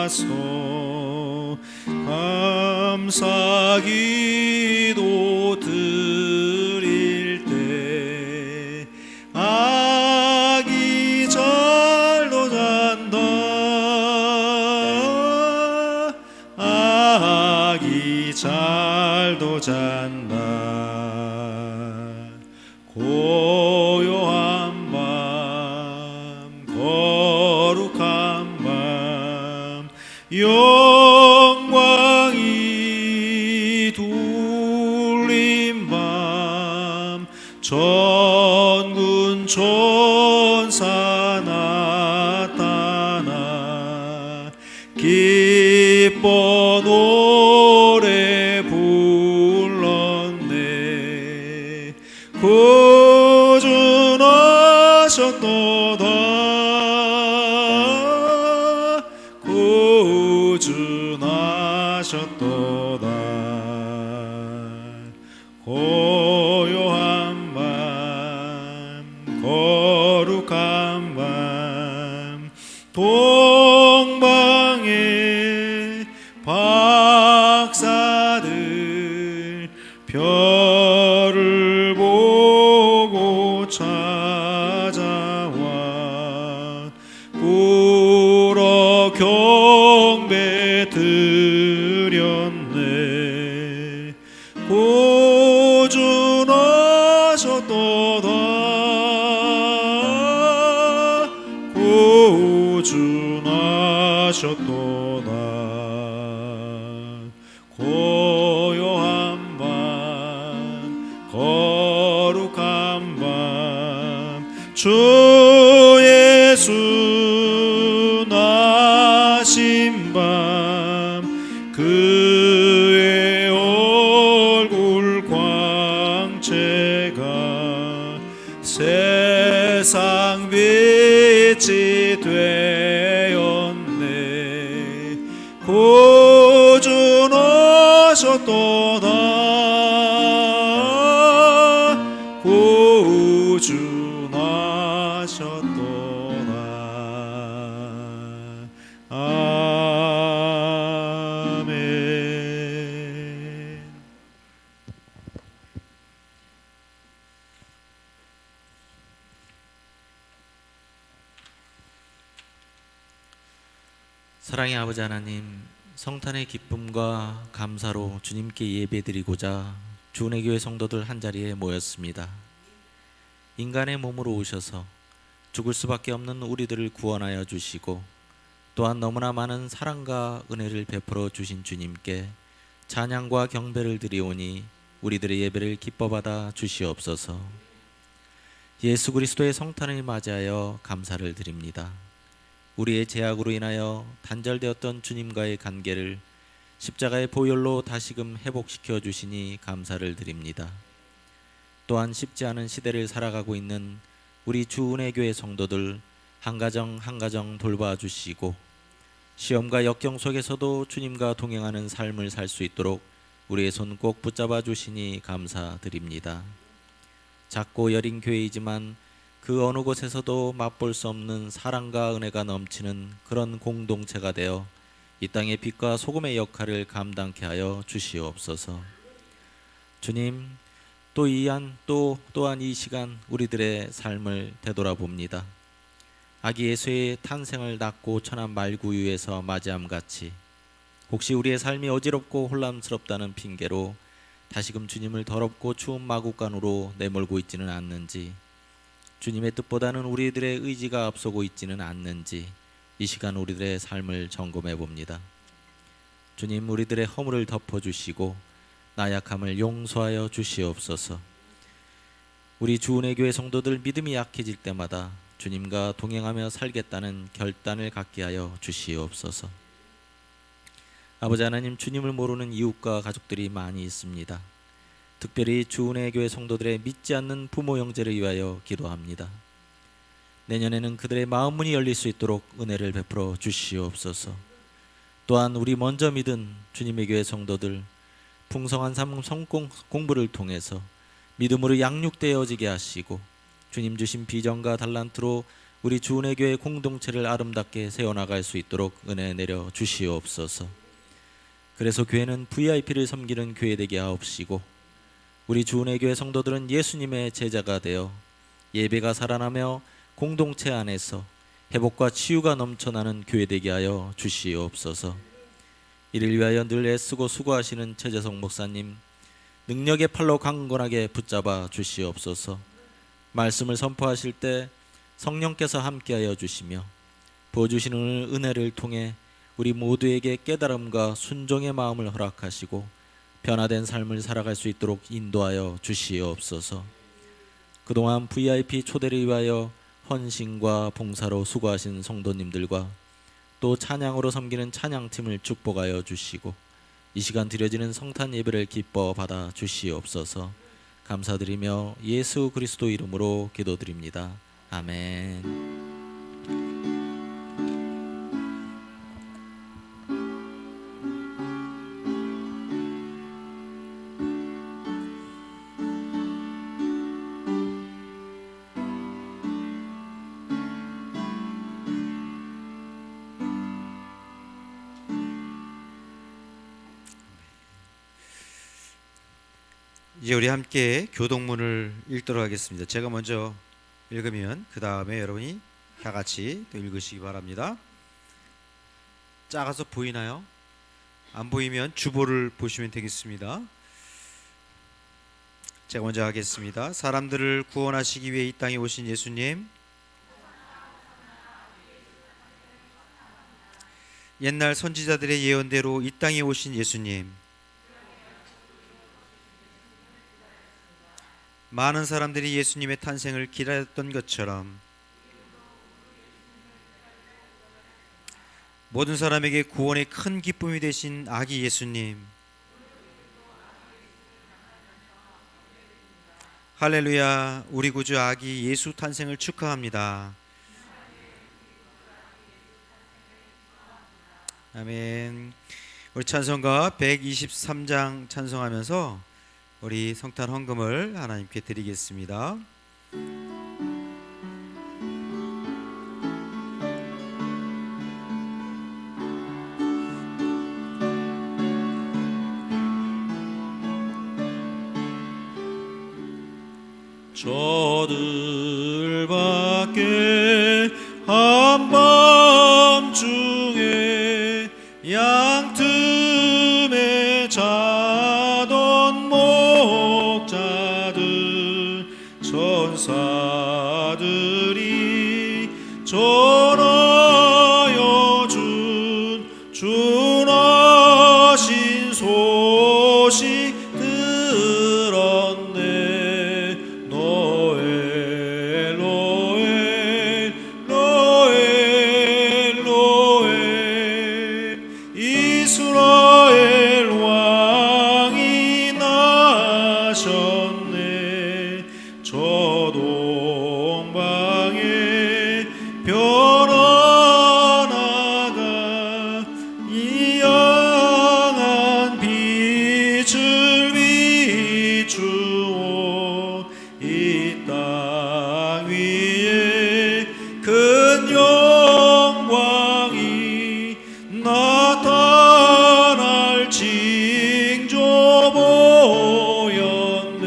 나서 감사기도 드릴 때 아기 잘도 잔다. 아기 잘도 잔다. 고요한 밤 거룩한 밤 영광이 둘린 밤 전군 천사 나타나 기뻐 노래 불렀네. 구준하셨도다. 구준하셨도다. 고요한 밤 거룩한 밤 동방의 박사들 별을 보고 찾아와 울어 경배 드렸네. 구준하셨도다. 구준하셨도다. 고요한 밤 거룩한 밤 주 예수 나신 밤 그의 얼굴 광채가 세상 빛이 되었네. 구준하셨도다. 구준하셨도다. 아멘. 사랑의 아버지 하나님, 성탄의 기쁨과 감사로 주님께 예배드리고자 주은혜 교회 성도들 한자리에 모였습니다. 인간의 몸으로 오셔서 죽을 수밖에 없는 우리들을 구원하여 주시고 또한 너무나 많은 사랑과 은혜를 베풀어 주신 주님께 찬양과 경배를 드리오니 우리들의 예배를 기뻐받아 주시옵소서. 예수 그리스도의 성탄을 맞이하여 감사를 드립니다. 우리의 죄악으로 인하여 단절되었던 주님과의 관계를 십자가의 보혈로 다시금 회복시켜 주시니 감사를 드립니다. 또한 쉽지 않은 시대를 살아가고 있는 우리 주은혜교회 성도들 한 가정 한 가정 돌봐주시고 시험과 역경 속에서도 주님과 동행하는 삶을 살 수 있도록 우리의 손 꼭 붙잡아 주시니 감사드립니다. 작고 여린 교회이지만 그 어느 곳에서도 맛볼 수 없는 사랑과 은혜가 넘치는 그런 공동체가 되어 이 땅의 빛과 소금의 역할을 감당케 하여 주시옵소서. 주님, 또한 이 시간 우리들의 삶을 되돌아봅니다. 아기 예수의 탄생을 낳고 천한 말구유에서 맞이함 같이 혹시 우리의 삶이 어지럽고 혼란스럽다는 핑계로 다시금 주님을 더럽고 추운 마구간으로 내몰고 있지는 않는지, 주님의 뜻보다는 우리들의 의지가 앞서고 있지는 않는지 이 시간 우리들의 삶을 점검해 봅니다. 주님, 우리들의 허물을 덮어주시고 나약함을 용서하여 주시옵소서. 우리 주은혜교회 성도들 믿음이 약해질 때마다 주님과 동행하며 살겠다는 결단을 갖게 하여 주시옵소서. 아버지 하나님, 주님을 모르는 이웃과 가족들이 많이 있습니다. 특별히 주은혜교회 성도들의 믿지 않는 부모 형제를 위하여 기도합니다. 내년에는 그들의 마음 문이 열릴 수 있도록 은혜를 베풀어 주시옵소서. 또한 우리 먼저 믿은 주님의 교회 성도들 풍성한 삶 공부를 통해서 믿음으로 양육되어지게 하시고 주님 주신 비전과 달란트로 우리 주은혜 교회 공동체를 아름답게 세워나갈 수 있도록 은혜 내려 주시옵소서. 그래서 교회는 VIP를 섬기는 교회 되게 하옵시고 우리 주은혜 교회 성도들은 예수님의 제자가 되어 예배가 살아나며 공동체 안에서 회복과 치유가 넘쳐나는 교회 되게 하여 주시옵소서. 이를 위하여 늘 애쓰고 수고하시는 최재성 목사님 능력의 팔로 강건하게 붙잡아 주시옵소서. 말씀을 선포하실 때 성령께서 함께하여 주시며 부어주시는 은혜를 통해 우리 모두에게 깨달음과 순종의 마음을 허락하시고 변화된 삶을 살아갈 수 있도록 인도하여 주시옵소서. 그동안 VIP 초대를 위하여 헌신과 봉사로 수고하신 성도님들과 또 찬양으로 섬기는 찬양팀을 축복하여 주시고 이 시간 드려지는 성탄 예배를 기뻐 받아 주시옵소서. 감사드리며 예수 그리스도 이름으로 기도드립니다. 아멘. 이제 우리 함께 교동문을 읽도록 하겠습니다. 제가 먼저 읽으면 그 다음에 여러분이 다 같이 또 읽으시기 바랍니다. 작아서 보이나요? 안 보이면 주보를 보시면 되겠습니다. 제가 먼저 하겠습니다. 사람들을 구원하시기 위해 이 땅에 오신 예수님, 옛날 선지자들의 예언대로 이 땅에 오신 예수님, 많은 사람들이 예수님의 탄생을 기다렸던 것처럼 모든 사람에게 구원의 큰 기쁨이 되신 아기 예수님, 할렐루야, 우리 구주 아기 예수 탄생을 축하합니다. 아멘. 우리 찬송가 123장 찬송하면서 우리 성탄 헌금을 하나님께 드리겠습니다. 저들밖에 한밤중에 양틈에 자던 목자들 천사들이 전하여 준 준하신 소식 들었네. 노엘 노엘 노엘 노엘 이스라엘 왕이 나셨네. 저 동방에 별하나가 이 양한 빛을 비추어 이 땅 위에 큰 영광이 나타날 징조 보였네.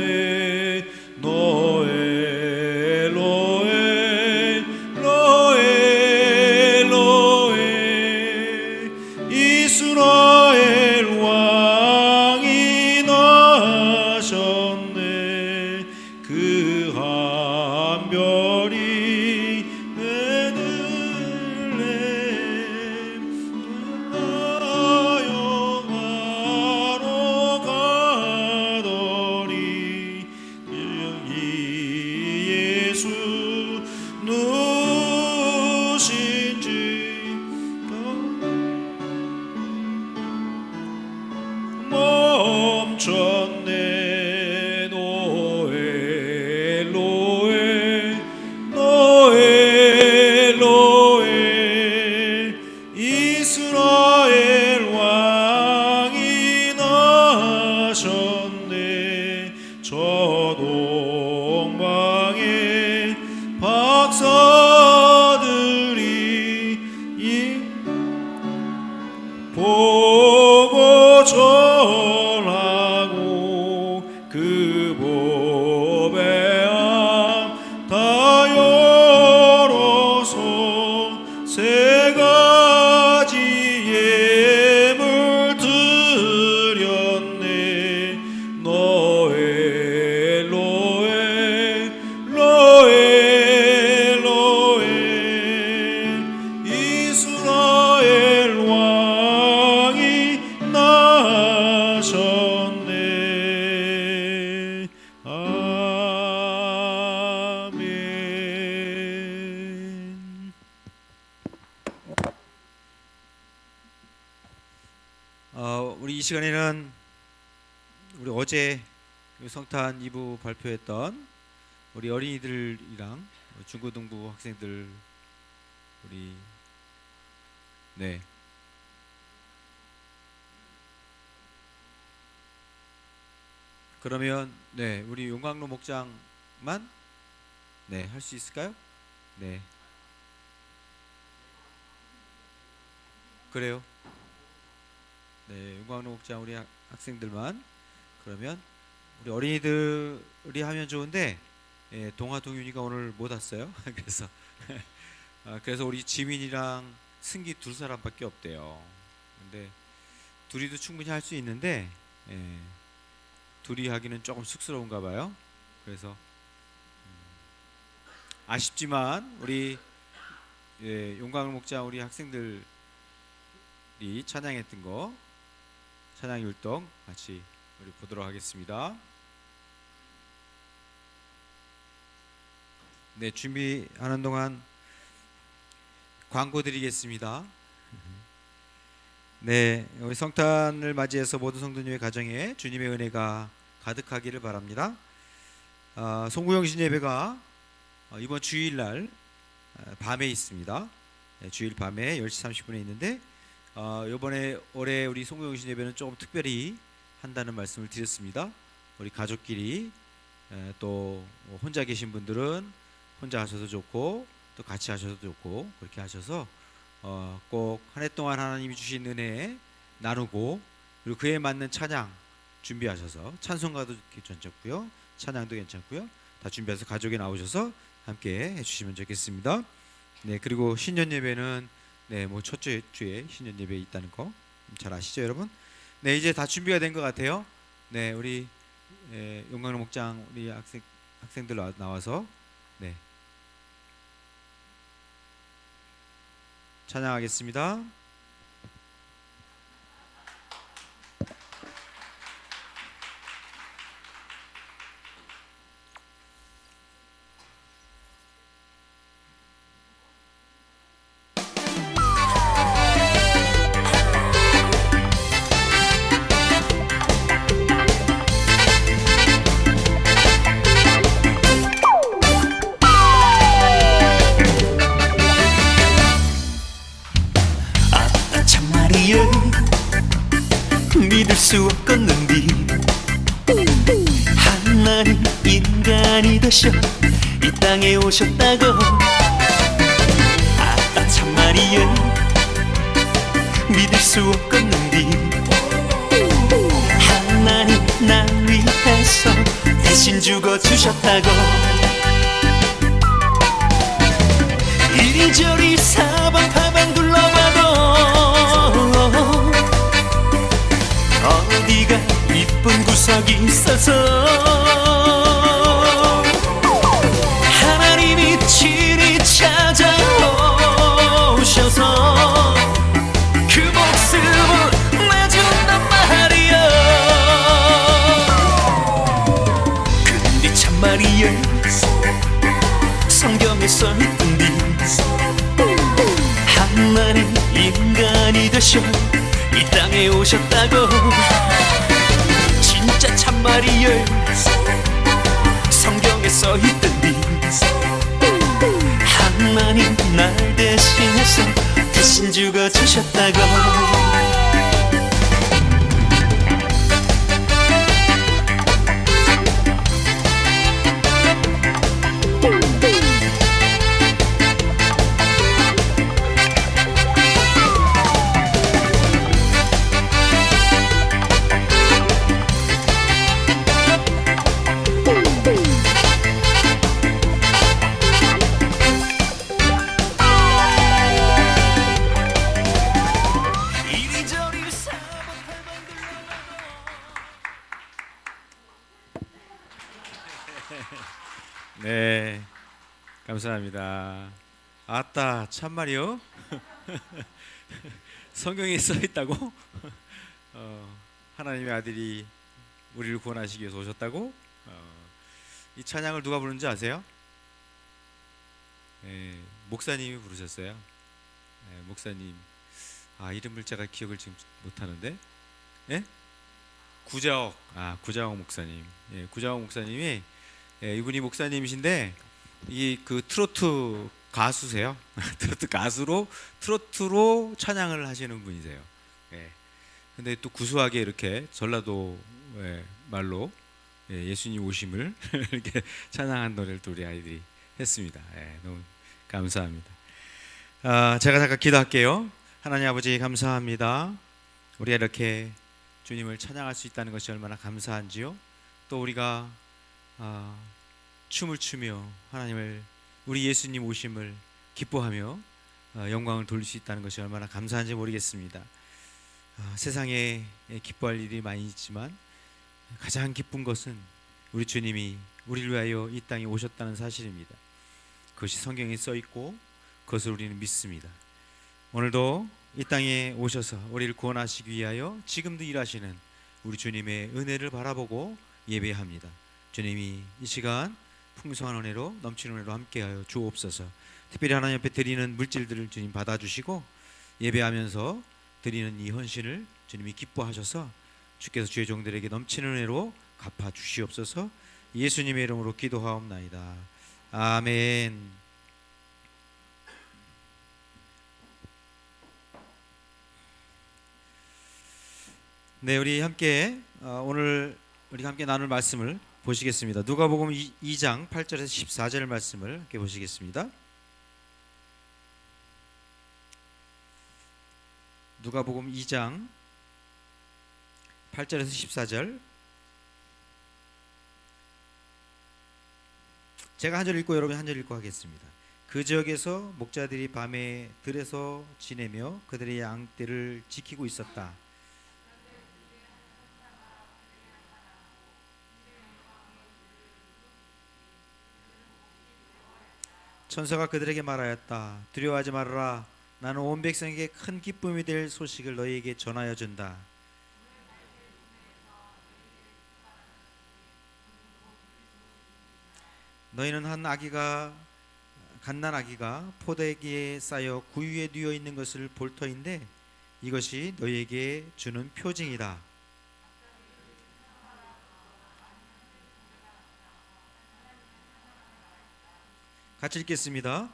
노엘 노엘 노엘 노엘 이스라엘 왕이 나셨네. 그 한 별이 베들레헴 나영하러 가더니 이 예수 누구신지 멈췄네. 노엘 노엘 노엘 노엘 이스라엘 왕이 나셨네. 저 동방에 박사 보고 전하고 그 법의 암다 열어서 세 가지 예물 드렸네. 너의 로에 로에 로에 이스라엘 왕이 나셨네. 아멘. 우리 이 시간에는 우리 어제 성탄 2부 발표했던 우리 어린이들이랑 중고등부 학생들 우리 네 그러면 네 우리 용광로 목장만 네 할 수 있을까요? 네 그래요. 네 용광로 목장 우리 학생들만 그러면 우리 어린이들이 하면 좋은데 예, 동아 동윤이가 오늘 못 왔어요. 그래서 그래서 우리 지민이랑 승기 두 사람밖에 없대요. 근데 둘이도 충분히 할 수 있는데 예, 둘이 하기는 조금 쑥스러운가 봐요. 그래서 아쉽지만 우리 예, 용광로 목장 우리 학생들이 찬양했던 거 찬양 율동 같이 우리 보도록 하겠습니다. 네, 준비하는 동안 광고 드리겠습니다. 네, 우리 성탄을 맞이해서 모든 성도님의 가정에 주님의 은혜가 가득하기를 바랍니다. 송구영신 예배가 이번 주일날 밤에 있습니다. 네, 주일 밤에 10시 30분에 있는데 이번에 올해 우리 송구영신 예배는 조금 특별히 한다는 말씀을 드렸습니다. 우리 가족끼리 또 혼자 계신 분들은 혼자 하셔도 좋고 또 같이 하셔도 좋고 그렇게 하셔서 꼭 한 해 동안 하나님이 주신 은혜 나누고 그리고 그에 맞는 찬양 준비하셔서 찬송가도 괜찮고요 찬양도 괜찮고요 다 준비해서 가족이 나오셔서 함께 해주시면 좋겠습니다. 네 그리고 신년 예배는 네 뭐 첫째 주에 신년 예배 있다는 거 잘 아시죠 여러분? 네 이제 다 준비가 된 것 같아요. 네 우리 용광로 목장 우리 학생들 나와서 네 찬양하겠습니다. 믿을 수 없겠는디 하나님 인간이 되셔 이 땅에 오셨다고 아따 참말이여 믿을 수 없겠는디 하나님 날 위해서 대신 죽어주셨다고 이리저리 사방팔방 둘러봐도 어디가 이쁜 구석이 있어서 하나님이 친히 찾아오셔서 그 목숨을 내준단 말이야. 근데 참말이야 성경에 써있던디 하나님 인간이 되셔 이 땅에 오셨다고 진짜 참말이여 성경에 써있던디 하나님 날 대신해서 대신 죽어주셨다고 감사합니다. 아따 참말이요. 성경에 써 있다고? 하나님의 아들이 우리를 구원하시기 위해서 오셨다고? 이 찬양을 누가 부르는지 아세요? 목사님이 부르셨어요. 목사님. 이름을 제가 기억을 지금 못하는데, 구자옥. 구자옥 목사님. 구자옥 목사님이 이분이 목사님이신데 이 그 트로트 가수세요. 트로트 가수로 트로트로 찬양을 하시는 분이세요. 근데 또 구수하게 이렇게 전라도 말로 예수님 오심을 이렇게 찬양한 노래를 또 우리 아이들이 했습니다. 너무 감사합니다. 제가 잠깐 기도할게요. 하나님 아버지 감사합니다. 우리가 이렇게 주님을 찬양할 수 있다는 것이 얼마나 감사한지요. 또 우리가 춤을 추며 하나님을 우리 예수님 오심을 기뻐하며 영광을 돌릴 수 있다는 것이 얼마나 감사한지 모르겠습니다. 세상에 기뻐할 일이 많이 있지만 가장 기쁜 것은 우리 주님이 우리를 위하여 이 땅에 오셨다는 사실입니다. 그것이 성경에 써 있고 그것을 우리는 믿습니다. 오늘도 이 땅에 오셔서 우리를 구원하시기 위하여 지금도 일하시는 우리 주님의 은혜를 바라보고 예배합니다. 주님이 이 시간 풍성한 은혜로 넘치는 은혜로 함께하여 주옵소서. 특별히 하나님 앞에 드리는 물질들을 주님 받아주시고 예배하면서 드리는 이 헌신을 주님이 기뻐하셔서 주께서 주의 종들에게 넘치는 은혜로 갚아주시옵소서. 예수님의 이름으로 기도하옵나이다. 아멘. 네, 우리 함께 오늘 우리 함께 나눌 말씀을 보시겠습니다. 누가복음 2장 8절에서 14절 말씀을 함께 보시겠습니다. 누가복음 2장 8절에서 14절. 제가 한 절 읽고 여러분이 한 절 읽고 하겠습니다. 그 지역에서 목자들이 밤에 들에서 지내며 그들의 양떼를 지키고 있었다. 천사가 그들에게 말하였다. 두려워하지 말아라. 나는 온 백성에게 큰 기쁨이 될 소식을 너희에게 전하여 준다. 너희는 갓난 아기가 포대기에 쌓여 구유에 뉘어 있는 것을 볼 터인데 이것이 너희에게 주는 표징이다. 같이 읽겠습니다.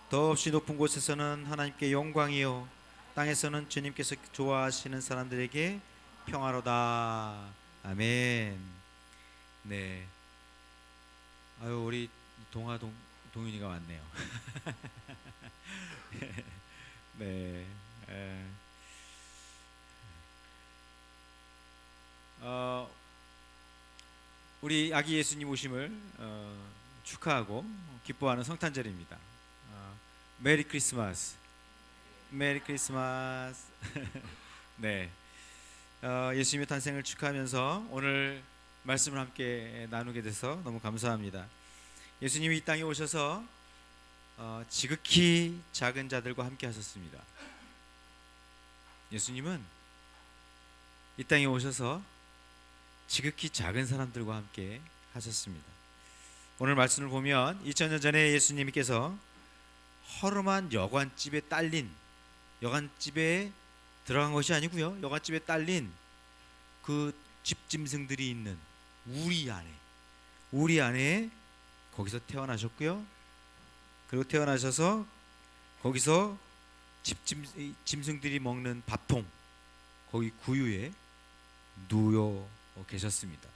더없이 높은 곳에서는 하나님께 영광이요 땅에서는 주님께서 좋아하시는 사람들에게 평화로다. 아멘. 네. 우리 동윤이가 왔네요. 네. 우리 아기 예수님 오심을 축하하고 기뻐하는 성탄절입니다. 메리 크리스마스. 메리 크리스마스. 네. 예수님의 탄생을 축하하면서 오늘 말씀을 함께 나누게 돼서 너무 감사합니다. 예수님이 이 땅에 오셔서 지극히 작은 자들과 함께 하셨습니다. 예수님은 이 땅에 오셔서 지극히 작은 사람들과 함께 하셨습니다. 오늘 말씀을 보면 2000년 전에 예수님께서 허름한 여관집에 딸린, 여관집에 들어간 것이 아니고요, 여관집에 딸린 그 집짐승들이 있는 우리 안에 거기서 태어나셨고요. 그리고 태어나셔서 거기서 짐승들이 먹는 밥통, 거기 구유에 누워 계셨습니다.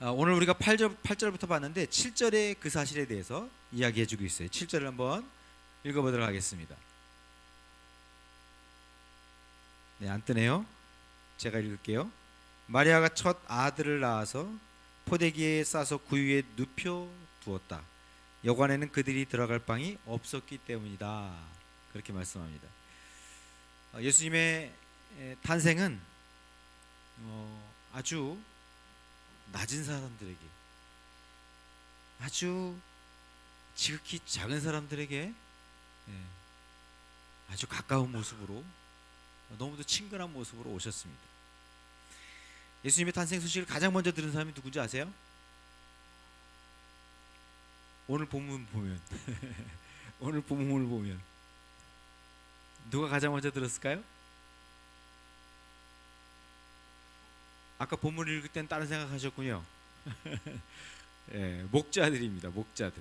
오늘 우리가 8절부터 봤는데 7절의 그 사실에 대해서 이야기해주고 있어요. 7절을 한번 읽어보도록 하겠습니다. 네, 안 뜨네요. 제가 읽을게요. 마리아가 첫 아들을 낳아서 포대기에 싸서 구유에 눕혀 두었다. 여관에는 그들이 들어갈 방이 없었기 때문이다. 그렇게 말씀합니다. 예수님의 탄생은 아주 낮은 사람들에게, 아주 지극히 작은 사람들에게 예, 아주 가까운 모습으로 너무도 친근한 모습으로 오셨습니다. 예수님의 탄생 소식을 가장 먼저 들은 사람이 누군지 아세요? 오늘 본문 보면 오늘 본문을 보면 누가 가장 먼저 들었을까요? 아까 본문을 읽을 땐 다른 생각하셨군요. 예, 목자들입니다. 목자들.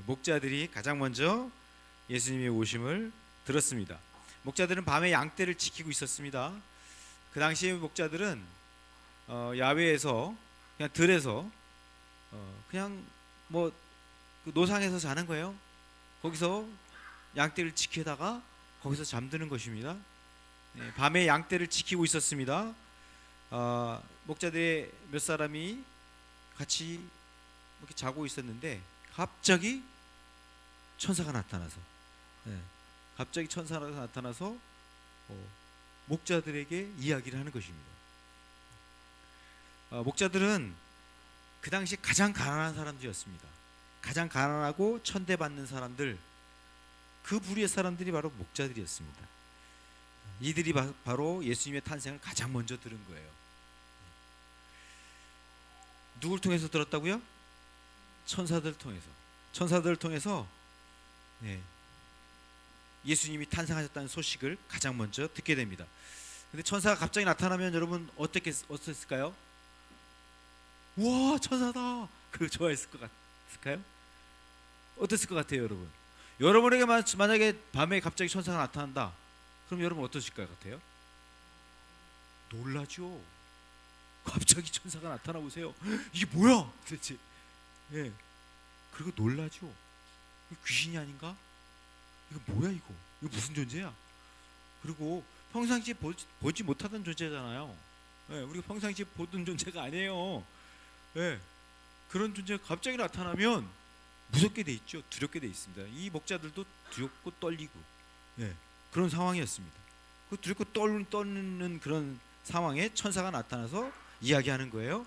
목자들이 가장 먼저 예수님의 오심을 들었습니다. 목자들은 밤에 양떼를 지키고 있었습니다. 그 당시에 목자들은 야외에서 그냥 들에서 그냥 뭐 그 노상에서 자는 거예요. 거기서 양떼를 지키다가 거기서 잠드는 것입니다. 밤에 양떼를 지키고 있었습니다. 목자들의 몇 사람이 같이 이렇게 자고 있었는데 갑자기 천사가 나타나서 목자들에게 이야기를 하는 것입니다. 목자들은 그 당시 가장 가난한 사람들이었습니다. 가장 가난하고 천대받는 사람들, 그 부류의 사람들이 바로 목자들이었습니다. 이들이 바로 예수님의 탄생을 가장 먼저 들은 거예요. 누굴 통해서 들었다고요? 천사들 통해서. 천사들을 통해서 예수님이 탄생하셨다는 소식을 가장 먼저 듣게 됩니다. 근데 천사가 갑자기 나타나면 여러분 어땠을까요? 우와, 천사다. 그거 좋아했을 것 같을까요? 어땠을 것 같아요, 여러분? 여러분에게 만약에 밤에 갑자기 천사가 나타난다. 그럼 여러분 어떠실 것 같아요? 놀라죠. 갑자기 천사가 나타나 보세요. 이게 뭐야, 도대체? 예. 그리고 놀라죠. 이거 귀신이 아닌가? 이거 뭐야, 이거 무슨 존재야? 그리고 평상시에 보지 못하던 존재잖아요. 예, 우리가 평상시에 보던 존재가 아니에요. 예, 그런 존재가 갑자기 나타나면 무섭게 돼 있죠. 두렵게 돼 있습니다. 이 목자들도 두렵고 떨리고 그런 상황이었습니다. 그 두렵고 떨는 그런 상황에 천사가 나타나서 이야기하는 거예요.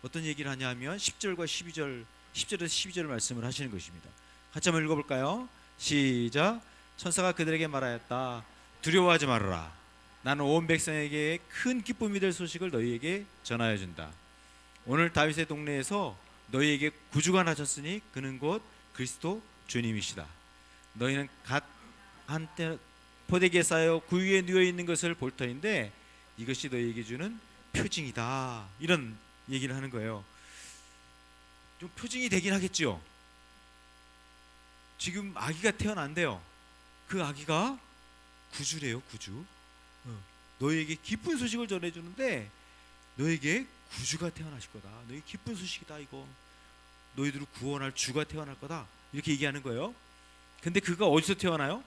어떤 얘기를 하냐면 10절과 12절, 10절에서 12절 말씀을 하시는 것입니다. 같이 한번 읽어볼까요? 시작. 천사가 그들에게 말하였다. 두려워하지 말아라. 나는 온 백성에게 큰 기쁨이 될 소식을 너희에게 전하여 준다. 오늘 다윗의 동네에서 너희에게 구주가 나셨으니 그는 곧 그리스도 주님이시다. 너희는 갓 한때 포대기에 쌓여 구유에 누워 있는 것을 볼 터인데 이것이 너희에게 주는 표징이다. 이런 얘기를 하는 거예요. 좀 표징이 되긴 하겠죠. 지금 아기가 태어난대요. 그 아기가 구주래요. 구주. 너희에게 기쁜 소식을 전해주는데 너에게 구주가 태어나실 거다. 너희 기쁜 소식이다. 이거 너희들을 구원할 주가 태어날 거다. 이렇게 얘기하는 거예요. 근데 그가 어디서 태어나요?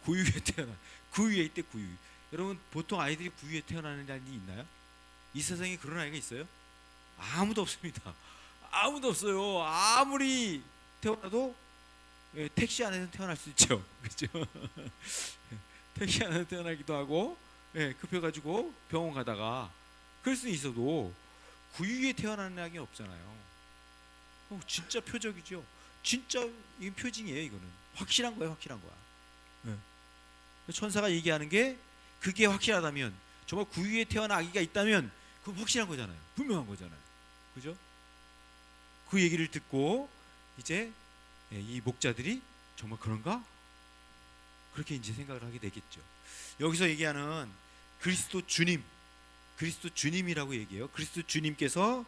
구유에 태어나. 구유에 있대. 구유. 여러분 보통 아이들이 구유에 태어나는 아이 있나요? 이 세상에 그런 아이가 있어요? 아무도 없습니다. 아무도 없어요. 아무리 태어나도 택시 안에서 태어날 수 있죠. 그렇죠? 택시 안에서 태어나기도 하고 급해가지고 병원 가다가 그럴 수 있어도 구유에 태어나는 아기는 없잖아요. 진짜 표적이죠. 진짜 이건 표징이에요. 이거는 확실한 거예요. 확실한 거야. 천사가 얘기하는 게 그게 확실하다면, 정말 구유에 태어난 아기가 있다면 그건 확실한 거잖아요. 분명한 거잖아요. 그죠? 그 얘기를 듣고 이제 이 목자들이 정말 그런가? 그렇게 이제 생각을 하게 되겠죠. 여기서 얘기하는 그리스도 주님, 그리스도 주님이라고 얘기해요. 그리스도 주님께서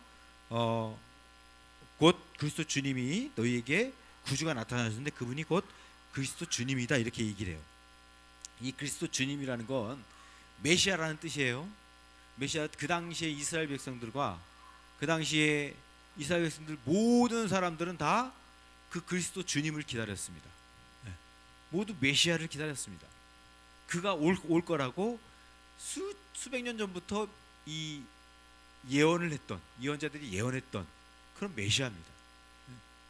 곧 그리스도 주님이 너희에게 구주가 나타나셨는데 그분이 곧 그리스도 주님이다. 이렇게 얘기를 해요. 이 그리스도 주님이라는 건 메시아라는 뜻이에요. 메시아, 그 당시에 이스라엘 백성들과 그 당시에 이스라엘 백성들 모든 사람들은 다 그 그리스도 주님을 기다렸습니다. 모두 메시아를 기다렸습니다. 그가 올 거라고 수백 년 전부터 이 예언을 했던, 예언자들이 예언했던 그런 메시아입니다.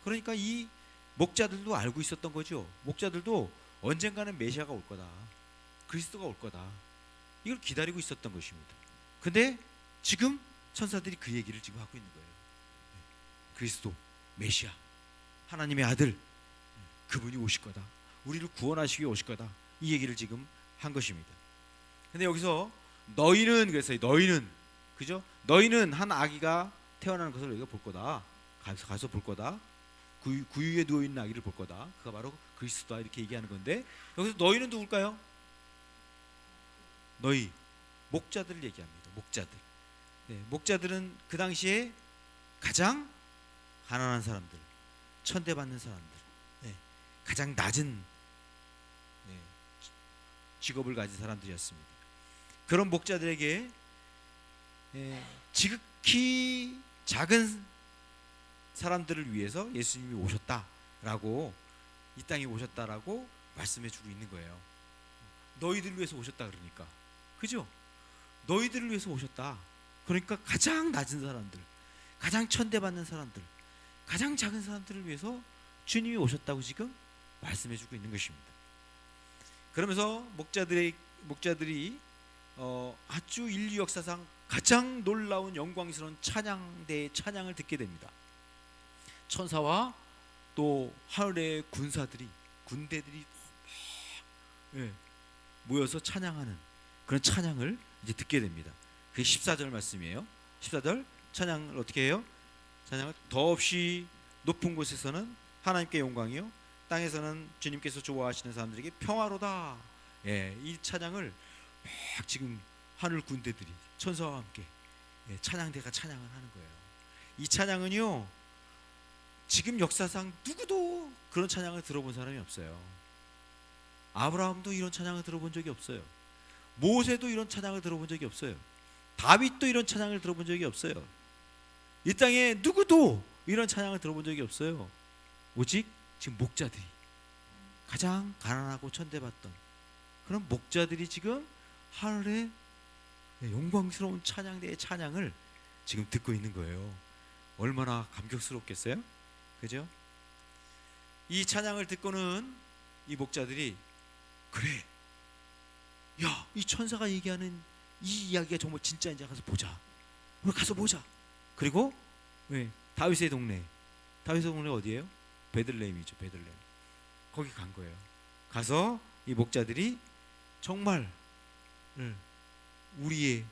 그러니까 이 목자들도 알고 있었던 거죠. 목자들도 언젠가는 메시아가 올 거다, 그리스도가 올 거다, 이걸 기다리고 있었던 것입니다. 근데 지금 천사들이 그 얘기를 지금 하고 있는 거예요. 그리스도, 메시아, 하나님의 아들, 그분이 오실 거다. 우리를 구원하시기 위해 오실 거다. 이 얘기를 지금 한 것입니다. 근데 여기서 너희는, 그랬어요. 너희는, 그죠? 너희는 한 아기가 태어나는 것을 너희가 볼 거다. 가서 볼 거다. 구유에 누워 있는 아기를 볼 거다. 그가 바로 그리스도다. 이렇게 얘기하는 건데, 여기서 너희는 누굴까요? 너희 목자들을 얘기합니다. 목자들. 네, 목자들은 그 당시에 가장 가난한 사람들, 천대받는 사람들, 네, 가장 낮은 직업을 가진 사람들이었습니다. 그런 목자들에게 지극히 작은 사람들을 위해서 예수님이 오셨다라고, 이 땅에 오셨다라고 말씀해 주고 있는 거예요. 너희들을 위해서 오셨다 그러니까, 그죠? 너희들을 위해서 오셨다. 그러니까 가장 낮은 사람들, 가장 천대받는 사람들, 가장 작은 사람들을 위해서 주님이 오셨다고 지금 말씀해 주고 있는 것입니다. 그러면서 목자들이 아주 인류 역사상 가장 놀라운 영광스러운 찬양대의 찬양을 듣게 됩니다. 천사와 또 하늘의 군대들이 모여서 찬양하는 그런 찬양을 이제 듣게 됩니다. 그게 14절 말씀이에요. 14절 찬양을 어떻게 해요? 찬양을 더없이 높은 곳에서는 하나님께 영광이요, 땅에서는 주님께서 좋아하시는 사람들에게 평화로다. 이 찬양을 막 지금 하늘 군대들이 천사와 함께 찬양대가 찬양을 하는 거예요. 이 찬양은요, 지금 역사상 누구도 그런 찬양을 들어본 사람이 없어요. 아브라함도 이런 찬양을 들어본 적이 없어요. 모세도 이런 찬양을 들어본 적이 없어요. 다윗도 이런 찬양을 들어본 적이 없어요. 이 땅에 누구도 이런 찬양을 들어본 적이 없어요. 오직 지금 목자들이, 가장 가난하고 천대받던 그런 목자들이 지금 하늘의 영광스러운 찬양대의 찬양을 지금 듣고 있는 거예요. 얼마나 감격스럽겠어요? 그죠? 이 찬양을 듣고는 이 목자들이, 그래, 야, 이 천사가 얘기하는 이 이야기가 정말 진짜인지 가서 보자. 우리 가서 보자. 그리고 다윗의 동네 어디예요? 베들레헴이죠. 베들레헴. 거기 간 거예요. 가서 이 목자들이 정말 우리의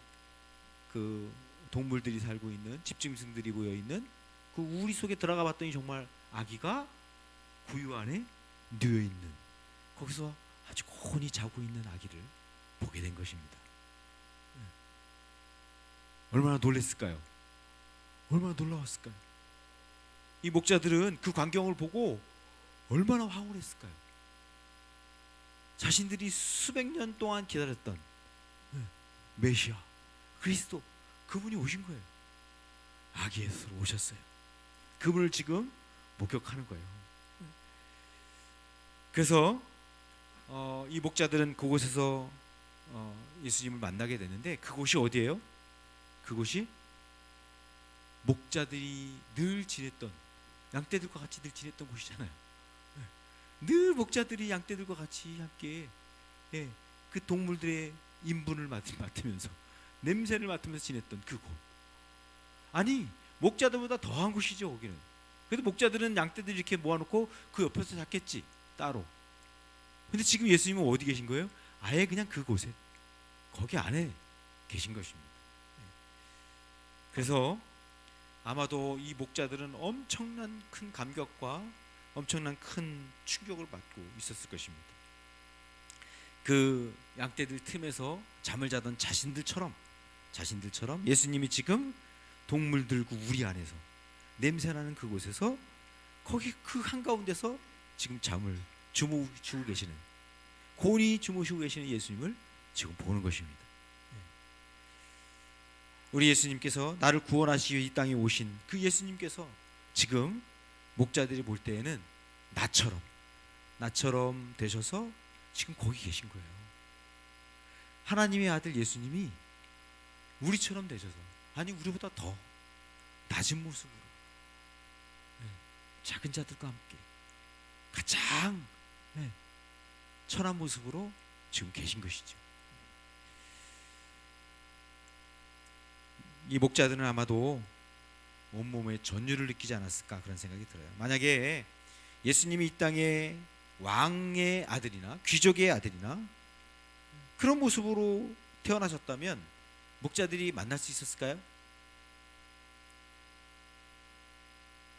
그 동물들이 살고 있는, 집짐승들이 모여 있는 그 우리 속에 들어가 봤더니 정말 아기가 구유 안에 누워 있는, 거기서 아주 고온히 자고 있는 아기를 보게 된 것입니다. 얼마나 놀랐을까요? 얼마나 놀라웠을까요? 이 목자들은 그 광경을 보고 얼마나 황홀했을까요? 자신들이 수백 년 동안 기다렸던 메시아, 그리스도, 그분이 오신 거예요. 아기 예수로 오셨어요. 그분을 지금 목격하는 거예요. 그래서 이 목자들은 그곳에서 예수님을 만나게 되는데, 그곳이 어디예요? 그곳이 목자들이 늘 지냈던, 양떼들과 같이 늘 지냈던 곳이잖아요. 늘 목자들이 양떼들과 같이 함께 그 동물들의 인분을 맡으면서, 냄새를 맡으면서 지냈던 그곳. 아니, 목자들보다 더한 곳이죠, 거기는. 그래도 목자들은 양떼들 이렇게 모아놓고 그 옆에서 잤겠지, 따로. 근데 지금 예수님은 어디 계신 거예요? 아예 그냥 그곳에, 거기 안에 계신 것입니다. 그래서 아마도 이 목자들은 엄청난 큰 감격과 엄청난 큰 충격을 받고 있었을 것입니다. 그 양떼들 틈에서 잠을 자던 자신들처럼 예수님이 지금 동물들과 우리 안에서, 냄새나는 그곳에서, 거기 그 한가운데서 지금 잠을 주무시고 계시는, 고온히 주무시고 계시는 예수님을 지금 보는 것입니다. 우리 예수님께서, 나를 구원하시기 위해 이 땅에 오신 그 예수님께서 지금 목자들이 볼 때에는 나처럼 되셔서 지금 거기 계신 거예요. 하나님의 아들 예수님이 우리처럼 되셔서, 아니 우리보다 더 낮은 모습으로, 작은 자들과 함께 가장 천한 모습으로 지금 계신 것이죠. 이 목자들은 아마도 온몸에 전율을 느끼지 않았을까 그런 생각이 들어요. 만약에 예수님이 이 땅에 왕의 아들이나 귀족의 아들이나 그런 모습으로 태어나셨다면 목자들이 만날 수 있었을까요?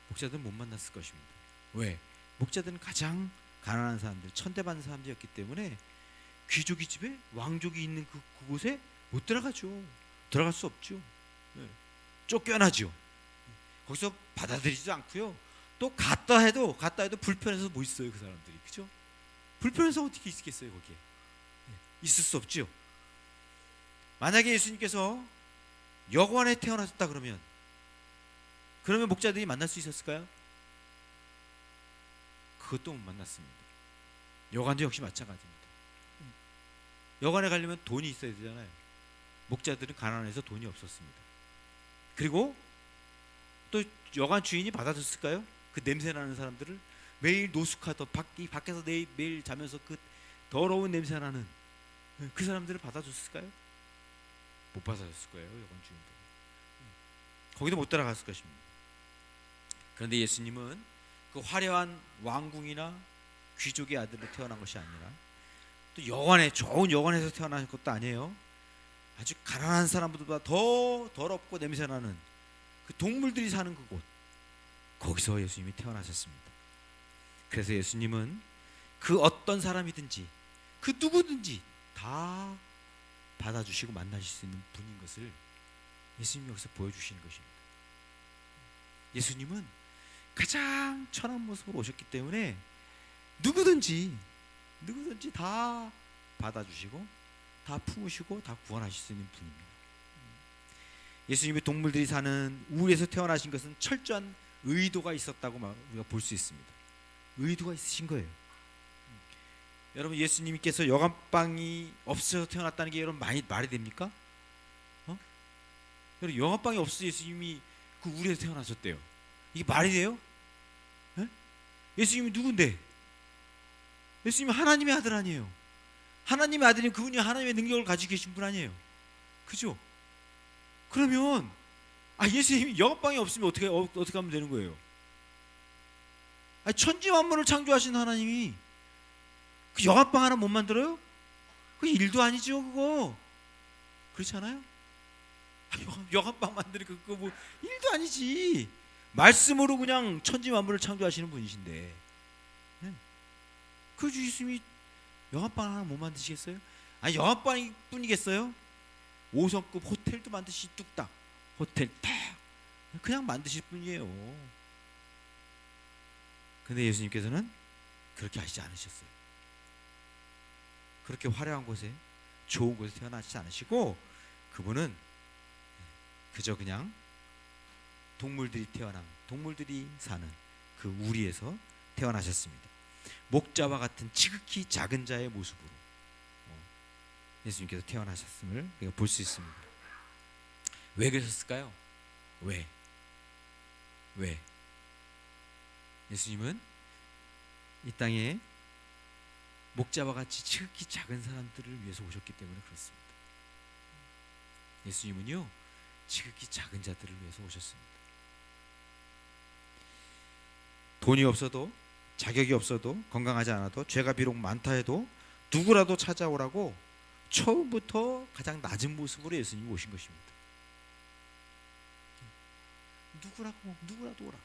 목자들은 못 만났을 것입니다. 왜? 목자들은 가장 가난한 사람들, 천대받는 사람들이었기 때문에 귀족이 집에 왕족이 있는 그곳에 못 들어가죠. 들어갈 수 없죠. 쫓겨나죠. 거기서 받아들이지도 않고요. 또 갔다 해도 불편해서 못 있어요. 그 사람들이. 그죠? 불편해서 어떻게 있겠어요 거기에. 있을 수 없죠. 만약에 예수님께서 여관에 태어나셨다 그러면 목자들이 만날 수 있었을까요? 그것도 못 만났습니다. 여관도 역시 마찬가지입니다. 여관에 가려면 돈이 있어야 되잖아요. 목자들은 가난해서 돈이 없었습니다. 그리고 또 여관 주인이 받아줬을까요? 그 냄새 나는 사람들을 매일 노숙하던 밖에서 매일 자면서 그 더러운 냄새 나는 그 사람들을 받아줬을까요? 못 받아줬을 거예요. 여관 주인들. 거기도 못 따라갔을 것입니다. 그런데 예수님은 그 화려한 왕궁이나 귀족의 아들로 태어난 것이 아니라 또 여관에 좋은 여관에서 태어난 것도 아니에요. 아주 가난한 사람보다 더 더럽고 냄새나는 그 동물들이 사는 그곳, 거기서 예수님이 태어나셨습니다. 그래서 예수님은 그 어떤 사람이든지 그 누구든지 다 받아주시고 만나실 수 있는 분인 것을 예수님이 여기서 보여주시는 것입니다. 예수님은 가장 천한 모습으로 오셨기 때문에 누구든지 다 받아주시고 다 품으시고 다 구원하실 수 있는 분입니다. 예수님이 동물들이 사는 우에서 태어나신 것은 철저한 의도가 있었다고 우리가 볼 수 있습니다. 의도가 있으신 거예요. 여러분, 예수님께서 여관방이 없어서 태어났다는 게 여러분 말이 됩니까? 여러분, 여관방이 없어서 예수님이 그 우에서 태어나셨대요. 이게 말이 돼요? 예수님이 누군데? 예수님은 하나님의 아들 아니에요. 하나님의 아들이면 그분이 하나님의 능력을 가지고 계신 분 아니에요. 그죠? 그러면 예수님이 여관방이 없으면 어떻게 하면 되는 거예요? 천지 만물을 창조하신 하나님이 그 여관방 하나 못 만들어요? 그 일도 아니죠, 그거. 그렇지 않아요? 여관방 만드는 그거 뭐 일도 아니지. 말씀으로 그냥 천지 만물을 창조하시는 분이신데, 그 예수님이 여관방 하나 못 만드시겠어요? 여관방이 뿐이겠어요? 5성급 호텔도 만드시 뚝딱 호텔 딱 그냥 만드실 분이에요. 근데 예수님께서는 그렇게 하시지 않으셨어요. 그렇게 화려한 곳에 좋은 곳에 태어나지 않으시고 그분은 그저 그냥 동물들이 사는 그 우리에서 태어나셨습니다. 목자와 같은 지극히 작은 자의 모습으로 예수님께서 태어나셨음을 우리가 볼 수 있습니다. 왜 그러셨을까요? 왜? 예수님은 이 땅에 목자와 같이 지극히 작은 사람들을 위해서 오셨기 때문에 그렇습니다. 예수님은요, 지극히 작은 자들을 위해서 오셨습니다. 돈이 없어도, 자격이 없어도, 건강하지 않아도, 죄가 비록 많다 해도 누구라도 찾아오라고 처음부터 가장 낮은 모습으로 예수님이 오신 것입니다. 누구라도 오라고,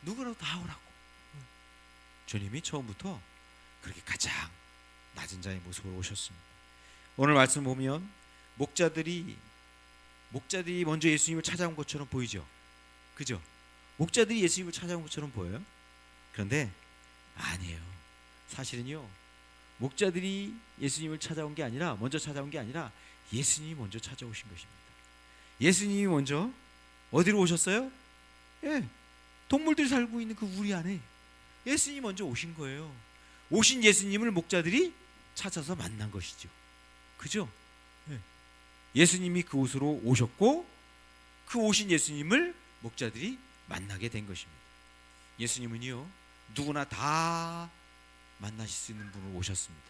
누구라도 다 오라고. 주님이 처음부터 그렇게 가장 낮은 자의 모습으로 오셨습니다. 오늘 말씀 보면 목자들이 먼저 예수님을 찾아온 것처럼 보이죠. 그죠? 목자들이 예수님을 찾아온 것처럼 보여요. 그런데 아니에요. 사실은요, 목자들이 예수님을 먼저 찾아온 게 아니라 예수님이 먼저 찾아오신 것입니다. 예수님이 먼저 어디로 오셨어요? 동물들이 살고 있는 그 우리 안에 예수님이 먼저 오신 거예요. 오신 예수님을 목자들이 찾아서 만난 것이죠. 그죠? 예수님이 그곳으로 오셨고 그 오신 예수님을 목자들이 만나게 된 것입니다. 예수님은요, 누구나 다 만나실 수 있는 분으로 오셨습니다.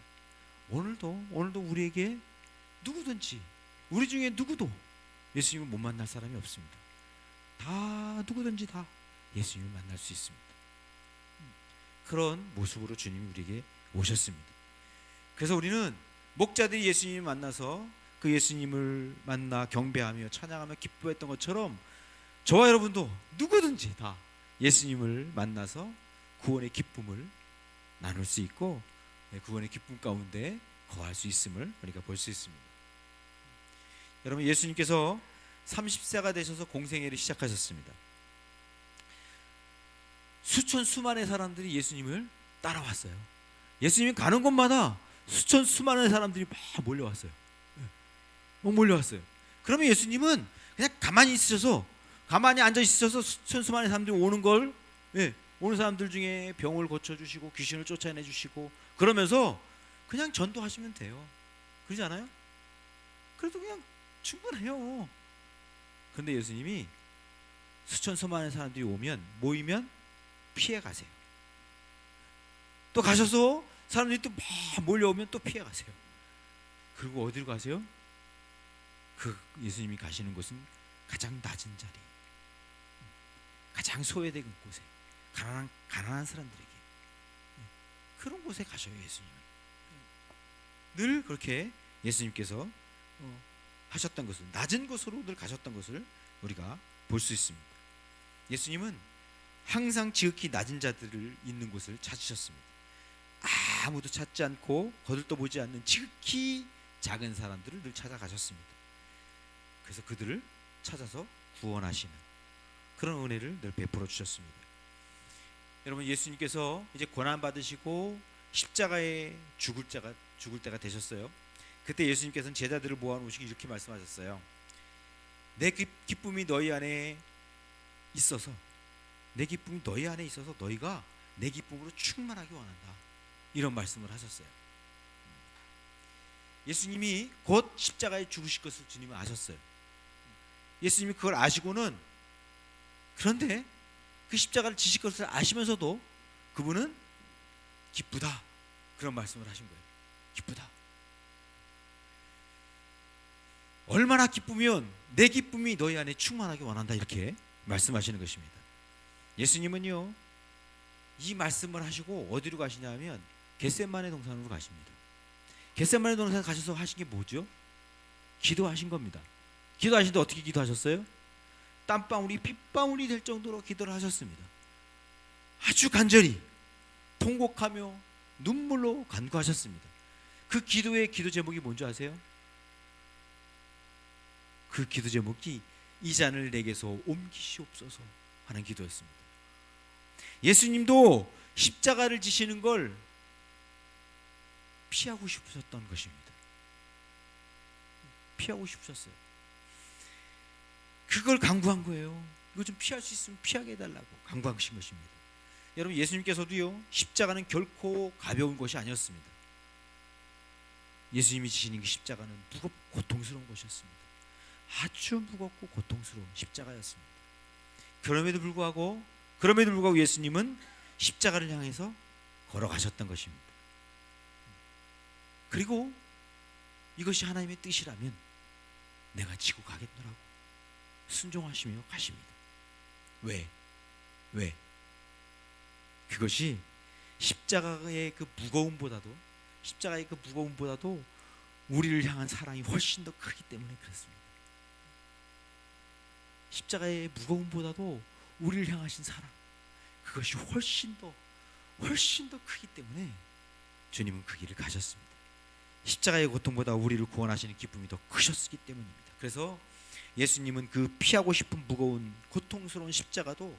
오늘도 우리에게 누구든지, 우리 중에 누구도 예수님을 못 만날 사람이 없습니다. 다 누구든지 다 예수님을 만날 수 있습니다. 그런 모습으로 주님이 우리에게 오셨습니다. 그래서 우리는 목자들이 예수님을 만나서 그 예수님을 만나 경배하며 찬양하며 기뻐했던 것처럼 저와 여러분도 누구든지 다 예수님을 만나서 구원의 기쁨을 나눌 수 있고 구원의 기쁨 가운데 거할 수 있음을 우리가 볼 수 있습니다. 여러분, 예수님께서 30세가 되셔서 공생애를 시작하셨습니다. 수천 수만의 사람들이 예수님을 따라왔어요. 예수님이 가는 곳마다 수천 수만의 사람들이 막 몰려왔어요. 막 몰려왔어요. 그러면 예수님은 그냥 가만히 있으셔서, 가만히 앉아 있으셔서 수천 수만의 사람들이 오는 걸, 오는 사람들 중에 병을 고쳐주시고 귀신을 쫓아내주시고 그러면서 그냥 전도하시면 돼요. 그러지 않아요? 그래도 그냥 충분해요. 그런데 예수님이 수천 수만의 사람들이 모이면 피해 가세요. 또 가셔서 사람들이 또 막 몰려오면 또 피해 가세요. 그리고 어디로 가세요? 그 예수님이 가시는 곳은 가장 낮은 자리, 가장 소외된 곳에, 가난한 사람들에게, 그런 곳에 가셔요. 예수님은 늘 그렇게 예수님께서 하셨던 것을, 낮은 곳으로 늘 가셨던 것을 우리가 볼 수 있습니다. 예수님은 항상 지극히 낮은 자들을 있는 곳을 찾으셨습니다. 아무도 찾지 않고 거들떠 보지 않는 지극히 작은 사람들을 늘 찾아가셨습니다. 그래서 그들을 찾아서 구원하시는 그런 은혜를 늘 베풀어 주셨습니다. 여러분, 예수님께서 이제 고난 받으시고 십자가에 죽을 때가 되셨어요. 그때 예수님께서는 제자들을 모아놓으시고 이렇게 말씀하셨어요. 내 기쁨이 너희 안에 있어서, 내 기쁨이 너희 안에 있어서 너희가 내 기쁨으로 충만하게 원한다. 이런 말씀을 하셨어요. 예수님이 곧 십자가에 죽으실 것을 주님은 아셨어요. 예수님이 그걸 아시고는, 그런데 그 십자가를 지실 것을 아시면서도 그분은 기쁘다, 그런 말씀을 하신 거예요. 기쁘다. 얼마나 기쁘면 내 기쁨이 너희 안에 충만하게 원한다, 이렇게 말씀하시는 것입니다. 예수님은요, 이 말씀을 하시고 어디로 가시냐 하면 겟세마네 동산으로 가십니다. 겟세마네 동산에 가셔서 하신 게 뭐죠? 기도하신 겁니다. 기도하시는데 어떻게 기도하셨어요? 땀방울이 핏방울이 될 정도로 기도를 하셨습니다. 아주 간절히 통곡하며 눈물로 간구하셨습니다. 그 기도의 기도 제목이 뭔지 아세요? 그 기도 제목이 이 잔을 내게서 옮기시옵소서 하는 기도였습니다. 예수님도 십자가를 지시는 걸 피하고 싶으셨던 것입니다. 피하고 싶으셨어요. 그걸 간구한 거예요. 이거 좀 피할 수 있으면 피하게 해달라고 간구하신 것입니다. 여러분, 예수님께서도요, 십자가는 결코 가벼운 것이 아니었습니다. 예수님이 지시는 그 십자가는 무겁고 고통스러운 것이었습니다. 아주 무겁고 고통스러운 십자가였습니다. 그럼에도 불구하고 예수님은 십자가를 향해서 걸어가셨던 것입니다. 그리고 이것이 하나님의 뜻이라면 내가 지고 가겠노라고 순종하시며 가십니다. 왜? 그것이 십자가의 그 무거움보다도 우리를 향한 사랑이 훨씬 더 크기 때문에 그렇습니다. 십자가의 무거움보다도 우리를 향하신 사랑, 그것이 훨씬 더 크기 때문에 주님은 그 길을 가셨습니다. 십자가의 고통보다 우리를 구원하시는 기쁨이 더 크셨기 때문입니다. 그래서 예수님은 그 피하고 싶은 무거운 고통스러운 십자가도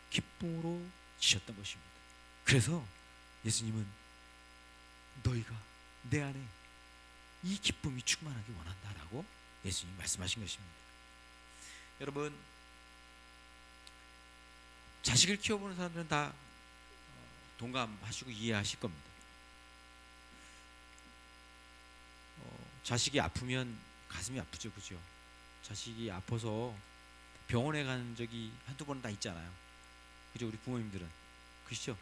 기쁨으로 지셨던 것입니다. 그래서 예수님은 너희가 내 안에 이 기쁨이 충만하게 원한다라고 예수님이 말씀하신 것입니다. 여러분, 자식을 키워보는 사람들은 다 동감하시고 이해하실 겁니다. 자식이 아프면 가슴이 아프죠, 그죠? 자식이 아파서 병원에 간 적이 한두 번은 다 있잖아요, 그죠? 우리 부모님들은 그렇죠?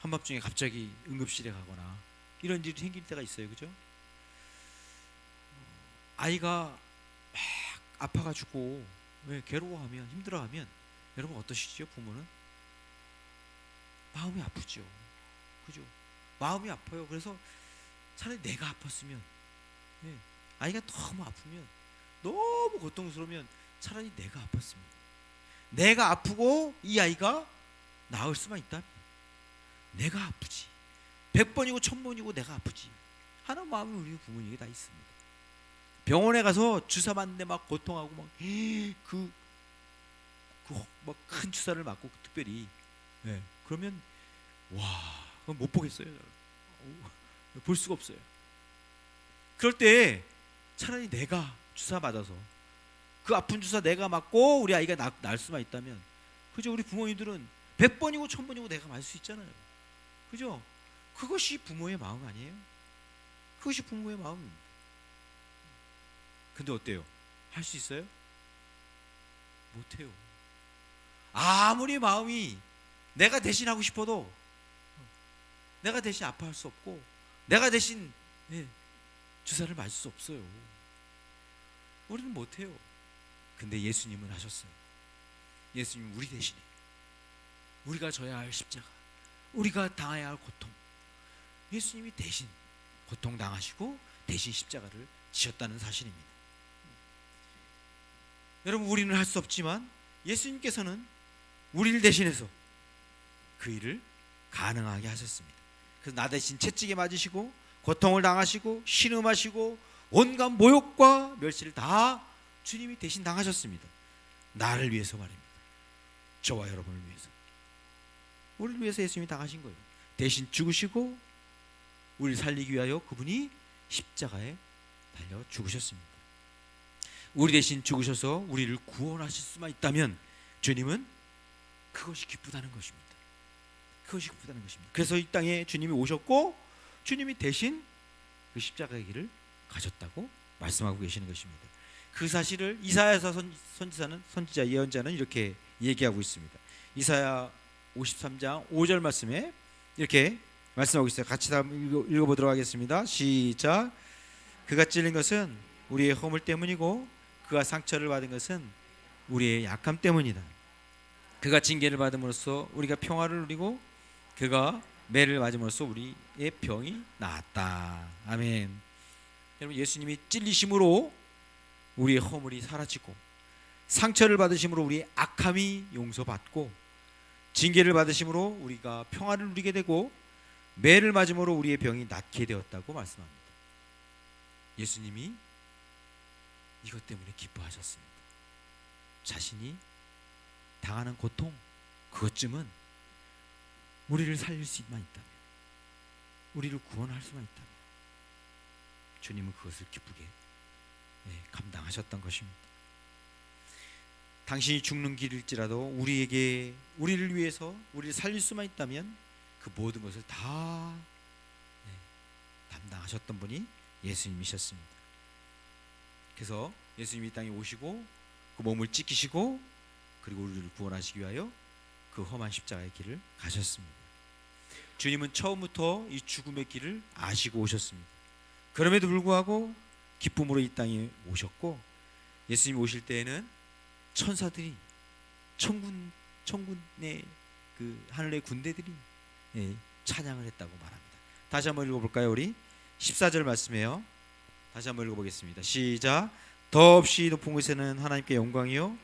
한밤중에 갑자기 응급실에 가거나 이런 일이 생길 때가 있어요, 그죠? 아이가 막 아파가지고 괴로워하면 힘들어하면 여러분 어떠시죠? 부모는 마음이 아프죠. 그죠? 마음이 아파요. 그래서 차라리 내가 아팠으면, 아이가 너무 아프면, 너무 고통스러우면 차라리 내가 아팠으면, 내가 아프고 이 아이가 나을 수만 있다면 내가 아프지, 100번이고 1000번이고 내가 아프지 하는 마음이 우리 부모님에게 다 있습니다. 병원에 가서 주사 맞는데 막 고통하고 막 막 큰 주사를 맞고 특별히, 그러면 그건 못 보겠어요. 볼 수가 없어요. 그럴 때 차라리 내가 주사 맞아서 그 아픈 주사 내가 맞고 우리 아이가 날 수만 있다면, 그죠? 우리 부모님들은 100번이고 1000번이고 내가 맞을 수 있잖아요. 그죠? 그것이 부모의 마음 아니에요? 그것이 부모의 마음입니다. 근데 어때요? 할 수 있어요? 못해요. 아무리 마음이 내가 대신 하고 싶어도 내가 대신 아파할 수 없고, 내가 대신 주사를 맞을 수 없어요. 우리는 못해요. 근데 예수님은 하셨어요. 예수님은 우리 대신에, 우리가 져야 할 십자가, 우리가 당해야 할 고통, 예수님이 대신 고통당하시고 대신 십자가를 지셨다는 사실입니다. 여러분, 우리는 할 수 없지만 예수님께서는 우리를 대신해서 그 일을 가능하게 하셨습니다. 그래서 나 대신 채찍에 맞으시고 고통을 당하시고 신음하시고 온갖 모욕과 멸시를 다 주님이 대신 당하셨습니다. 나를 위해서 말입니다. 저와 여러분을 위해서, 우리를 위해서 예수님이 당하신 거예요. 대신 죽으시고 우리를 살리기 위하여 그분이 십자가에 달려 죽으셨습니다. 우리 대신 죽으셔서 우리를 구원하실 수만 있다면 주님은 그것이 기쁘다는 것입니다. 그것이 기쁘다는 것입니다. 그래서 이 땅에 주님이 오셨고 주님이 대신 그 십자가의 길을 가셨다고 말씀하고 계시는 것입니다. 그 사실을 이사야서 선지자 예언자는 이렇게 얘기하고 있습니다. 이사야 53장 5절 말씀에 이렇게 말씀하고 있어요. 같이 다 읽어보도록 하겠습니다. 시작. 그가 찔린 것은 우리의 허물 때문이고 그가 상처를 받은 것은 우리의 약함 때문이다. 그가 징계를 받음으로써 우리가 평화를 누리고 그가 매를 맞음으로써 우리의 병이 나았다. 아멘. 여러분, 예수님이 찔리심으로 우리의 허물이 사라지고 상처를 받으심으로 우리의 악함이 용서받고 징계를 받으심으로 우리가 평화를 누리게 되고 매를 맞음으로 우리의 병이 낫게 되었다고 말씀합니다. 예수님이 이것 때문에 기뻐하셨습니다. 자신이 당하는 고통, 그것쯤은 우리를 살릴 수만 있다면, 우리를 구원할 수만 있다면 주님은 그것을 기쁘게 감당하셨던 것입니다. 당신이 죽는 길일지라도 우리를 위해서 우리를 살릴 수만 있다면 그 모든 것을 다 담당하셨던 분이 예수님이셨습니다. 그래서 예수님이 이 땅에 오시고 그 몸을 찢기시고 그리고 우리를 구원하시기 위하여 그 험한 십자가의 길을 가셨습니다. 주님은 처음부터 이 죽음의 길을 아시고 오셨습니다. 그럼에도 불구하고 기쁨으로 이 땅에 오셨고, 예수님이 오실 때에는 천사들이, 천군의 그 하늘의 군대들이 찬양을 했다고 말합니다. 다시 한번 읽어볼까요? 우리 14절 말씀이에요. 다시 한번 읽어보겠습니다. 시작. 더없이 높은 곳에는 하나님께 영광이요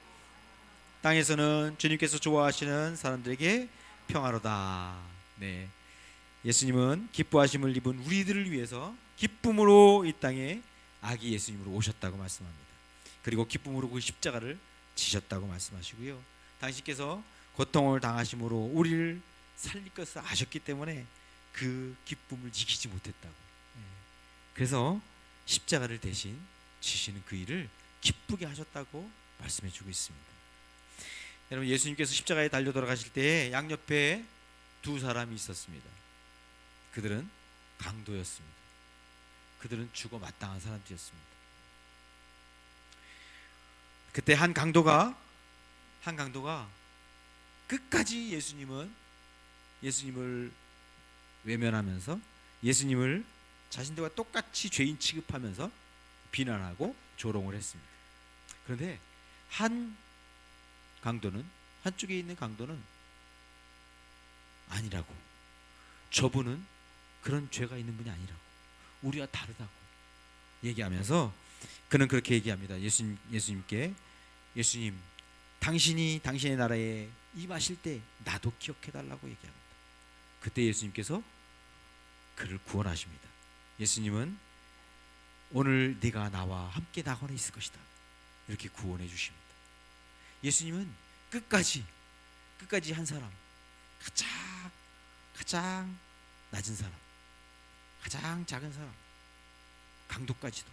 땅에서는 주님께서 좋아하시는 사람들에게 평화로다. 네, 예수님은 기뻐하심을 입은 우리들을 위해서 기쁨으로 이 땅에 아기 예수님으로 오셨다고 말씀합니다. 그리고 기쁨으로 그 십자가를 지셨다고 말씀하시고요, 당신께서 고통을 당하심으로 우리를 살릴 것을 아셨기 때문에 그 기쁨을 지키지 못했다고, 그래서 십자가를 대신 지시는 그 일을 기쁘게 하셨다고 말씀해 주고 있습니다. 여러분, 예수님께서 십자가에 달려 돌아가실 때 양옆에 두 사람이 있었습니다. 그들은 강도였습니다. 그들은 죽어 마땅한 사람들이었습니다. 그때 한 강도가 끝까지 예수님을 외면하면서 예수님을 자신들과 똑같이 죄인 취급하면서 비난하고 조롱을 했습니다. 그런데 한 강도는, 한쪽에 있는 강도는 아니라고, 저분은 그런 죄가 있는 분이 아니라고, 우리와 다르다고 얘기하면서 그는 그렇게 얘기합니다. 예수님께, 예수님, 당신이 당신의 나라에 임하실 때 나도 기억해 달라고 얘기합니다. 그때 예수님께서 그를 구원하십니다. 예수님은 오늘 네가 나와 함께 낙원에 있을 것이다, 이렇게 구원해 주십니다. 예수님은 끝까지 한 사람, 가장 낮은 사람, 가장 작은 사람, 강도까지도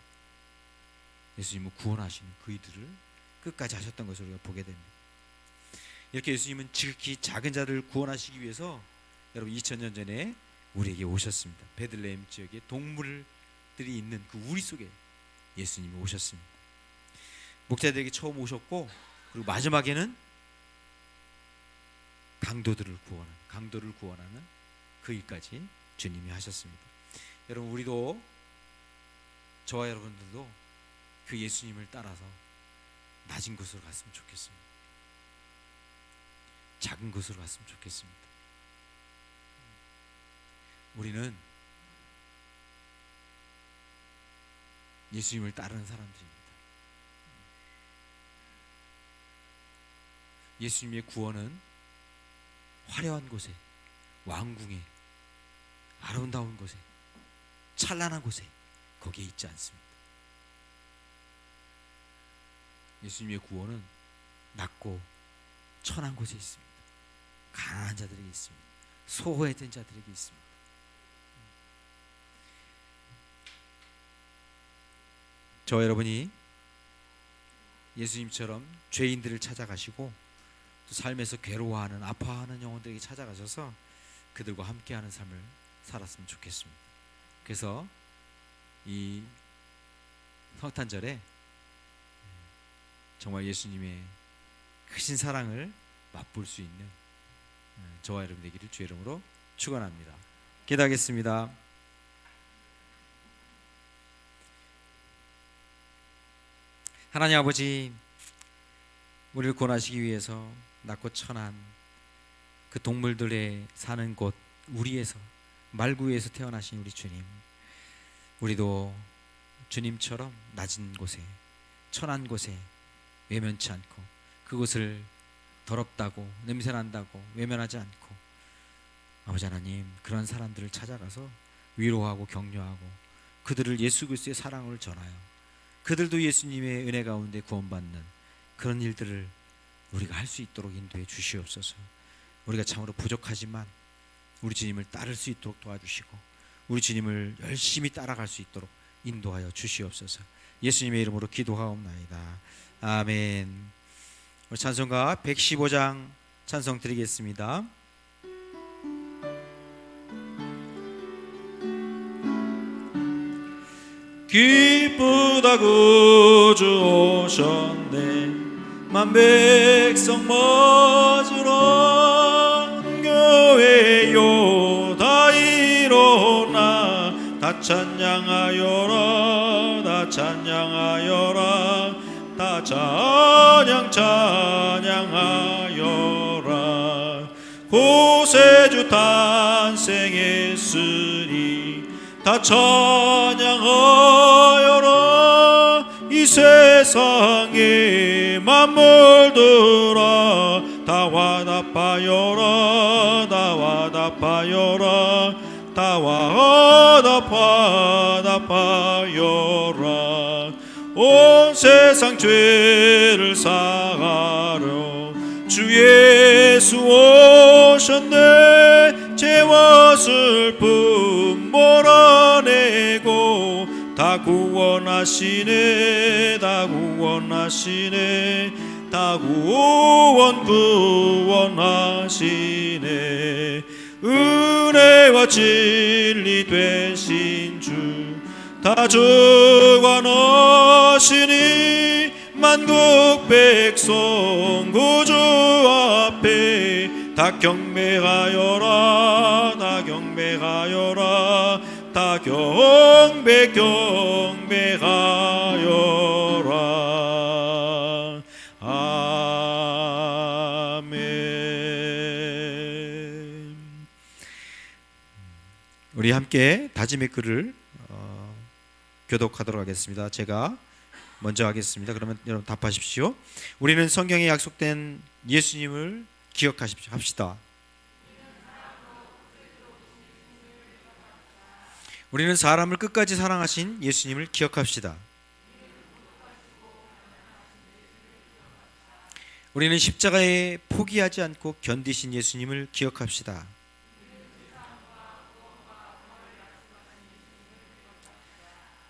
예수님은 구원하시는 그 이들을 끝까지 하셨던 것을 우리가 보게 됩니다. 이렇게 예수님은 지극히 작은 자를 구원하시기 위해서 여러분 2000년 전에 우리에게 오셨습니다. 베들레헴 지역에 동물들이 있는 그 우리 속에 예수님이 오셨습니다. 목자들에게 처음 오셨고, 그리고 마지막에는 강도를 구원하는 그 일까지 주님이 하셨습니다. 여러분, 우리도, 저와 여러분들도 그 예수님을 따라서 낮은 곳으로 갔으면 좋겠습니다. 작은 곳으로 갔으면 좋겠습니다. 우리는 예수님을 따르는 사람들입니다. 예수님의 구원은 화려한 곳에, 왕궁에, 아름다운 곳에, 찬란한 곳에, 거기에 있지 않습니다. 예수님의 구원은 낮고 천한 곳에 있습니다. 가난한 자들에게 있습니다. 소외된 자들에게 있습니다. 저와 여러분이 예수님처럼 죄인들을 찾아가시고 또 삶에서 괴로워하는, 아파하는 영혼들에게 찾아가셔서 그들과 함께하는 삶을 살았으면 좋겠습니다. 그래서 이 성탄절에 정말 예수님의 크신 사랑을 맛볼 수 있는 저와 여러분 되기를 주의 이름으로 축원합니다. 기도하겠습니다. 하나님 아버지, 우리를 구원하시기 위해서 낮고 천한 그 동물들의 사는 곳 우리에서, 말구에서 태어나신 우리 주님, 우리도 주님처럼 낮은 곳에, 천한 곳에 외면치 않고, 그곳을 더럽다고, 냄새난다고 외면하지 않고, 아버지 하나님, 그런 사람들을 찾아가서 위로하고 격려하고 그들을 예수 그리스도의 사랑을 전하여 그들도 예수님의 은혜 가운데 구원받는 그런 일들을 우리가 할 수 있도록 인도해 주시옵소서. 우리가 참으로 부족하지만 우리 주님을 따를 수 있도록 도와주시고, 우리 주님을 열심히 따라갈 수 있도록 인도하여 주시옵소서. 예수님의 이름으로 기도하옵나이다. 아멘. 우리 찬송가 115장 찬송 드리겠습니다. 기쁘다 구주 오셨네, 만백성 맞으러 교회요 다 일어나, 다 찬양하여라, 다 찬양하여라, 다 찬양하여라. 구세주 탄생했으니 다 찬양하여라. 이 세상에 만물들아 다 화답하여라, 다 화답하여라, 다 화답하여라. 온 세상 죄를 사하려 주 예수 오셨네, 죄와 슬픔 몰아내고 다 구원하시네, 다 구원하시네, 다 구원하시네. 은혜와 진리 되신 주 다 주관하시니, 만국 백성 구주 앞에 다 경배하여라, 다 경배하여라, 다 경배하여라. 우리 함께 다짐의 글을 교독하도록 하겠습니다. 제가 먼저 하겠습니다. 그러면 여러분 답하십시오. 우리는 성경에 약속된 예수님을 기억하십시오. 합시다. 우리는 사람을 끝까지 사랑하신 예수님을 기억합시다. 우리는 십자가에 포기하지 않고 견디신 예수님을 기억합시다.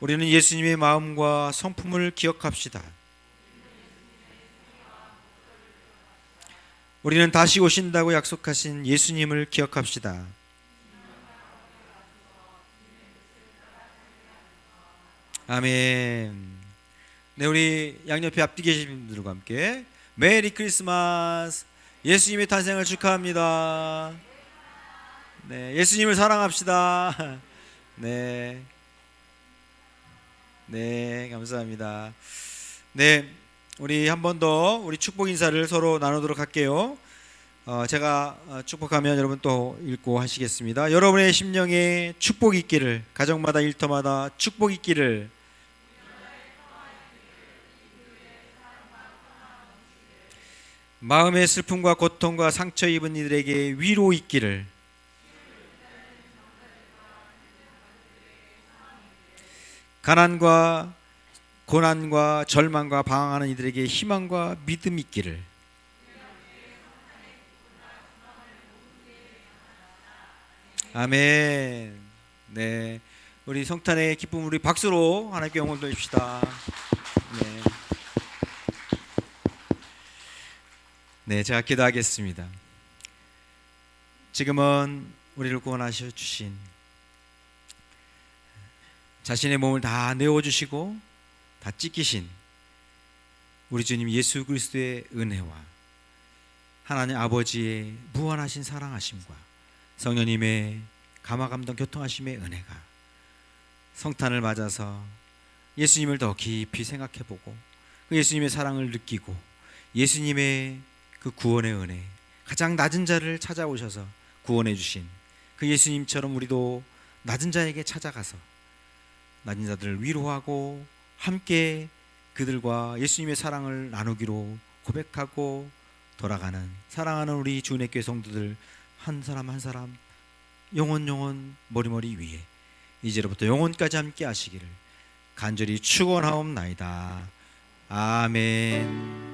우리는 예수님의 마음과 성품을 기억합시다. 우리는 다시 오신다고 약속하신 예수님을 기억합시다. 아멘. 네, 우리 양옆에 앞뒤 계신 분들과 함께 메리 크리스마스. 예수님의 탄생을 축하합니다. 네, 예수님을 사랑합시다. 네, 네, 감사합니다. 네, 우리 한 번 더 우리 축복 인사를 서로 나누도록 할게요. 제가 축복하면 여러분 또 읽고 하시겠습니다. 여러분의 심령에 축복이 있기를, 가정마다 일터마다 축복이 있기를, 마음의 슬픔과 고통과 상처 입은 이들에게 위로 있기를, 가난과 고난과 절망과 방황하는 이들에게 희망과 믿음이 있기를, 아멘. 네, 우리 성탄의 기쁨 우리 박수로 하나님께 영광 돌립시다. 네. 네, 제가 기도하겠습니다. 지금은 우리를 구원하셔 주신, 자신의 몸을 다 내어주시고 다 찢기신 우리 주님 예수 그리스도의 은혜와 하나님 아버지의 무한하신 사랑하심과 성령님의 감화감동 교통하심의 은혜가 성탄을 맞아서 예수님을 더 깊이 생각해보고 그 예수님의 사랑을 느끼고 예수님의 그 구원의 은혜, 가장 낮은 자를 찾아오셔서 구원해 주신 그 예수님처럼 우리도 낮은 자에게 찾아가서 낮은 자들을 위로하고 함께 그들과 예수님의 사랑을 나누기로 고백하고 돌아가는 사랑하는 우리 주은혜교회 성도들 한 사람 한 사람 영원 머리머리 위에 이제로부터 영원까지 함께 하시기를 간절히 축원하옵나이다. 아멘.